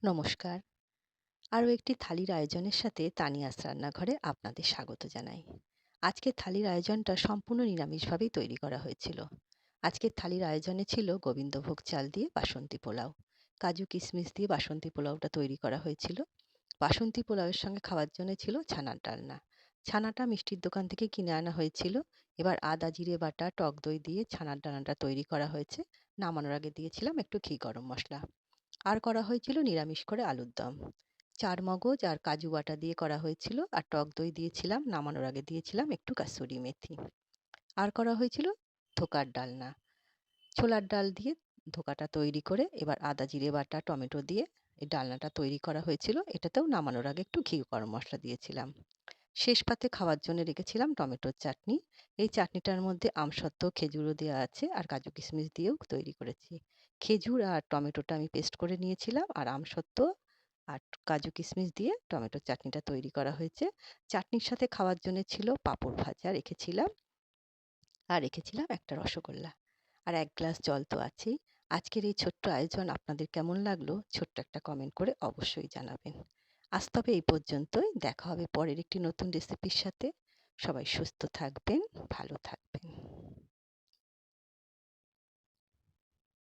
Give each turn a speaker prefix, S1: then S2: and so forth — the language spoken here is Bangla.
S1: নমস্কার। আরও একটি থালির আয়োজনের সাথে তানিয়াস রান্নাঘরে আপনাদের স্বাগত জানাই। আজকের থালির আয়োজনটা সম্পূর্ণ নিরামিষভাবেই তৈরি করা হয়েছিল। আজকের থালির আয়োজনে ছিল গোবিন্দভোগ চাল দিয়ে বাসন্তী পোলাও। কাজু কিশমিশ দিয়ে বাসন্তী পোলাওটা তৈরি করা হয়েছিল। বাসন্তী পোলাওয়ের সঙ্গে খাওয়ার জন্য ছিল ছানার ডালনা। ছানাটা মিষ্টির দোকান থেকে কিনে আনা হয়েছিল। এবার আদা জিরে বাটা, টক দই দিয়ে ছানার ডালনাটা তৈরি করা হয়েছে। নামানোর আগে দিয়েছিলাম একটু ঘি গরম মশলা। আর করা হয়েছিল নিরামিষ করে আলুর দম। চার মগজ আর কাজু বাটা দিয়ে করা হয়েছিল, আর টক দই দিয়েছিলাম, নামানোর আগে দিয়েছিলাম একটু কাসুরি মেথি। আর করা হয়েছিল ধোকার ডালনা। ছোলার ডাল দিয়ে ধোকাটা তৈরি করে এবার আদা জিরে বাটা টমেটো দিয়ে এই ডালনাটা তৈরি করা হয়েছিল। এটাতেও নামানোর আগে একটু ঘি গরম মশলা দিয়েছিলাম। শেষ পাতে খাওয়ার জন্য রেখেছিলাম টমেটোর চাটনি। এই চাটনিটার মধ্যে আমসত্ত্ব, খেজুরও দেওয়া আছে, আর কাজু কিশমিশ দিয়েও তৈরি করেছি। খেজুর আর টমেটোটা আমি পেস্ট করে নিয়েছিলাম, আর আমসত্ত্ব আর কাজু কিশমিশ দিয়ে টমেটোর চাটনিটা তৈরি করা হয়েছে। চাটনির সাথে খাওয়ার জন্য ছিল পাঁপড় ভাজা রেখেছিলাম, আর রেখেছিলাম একটা রসগোল্লা। আর ১ গ্লাস জল তো আছেই। আজকের এই ছোট্ট আয়োজন আপনাদের কেমন লাগলো ছোট্ট একটা কমেন্ট করে অবশ্যই জানাবেন। আজ তবে এই পর্যন্তই। দেখা হবে পরের একটি নতুন রেসিপির সাথে। সবাই সুস্থ থাকবেন, ভালো থাকবেন।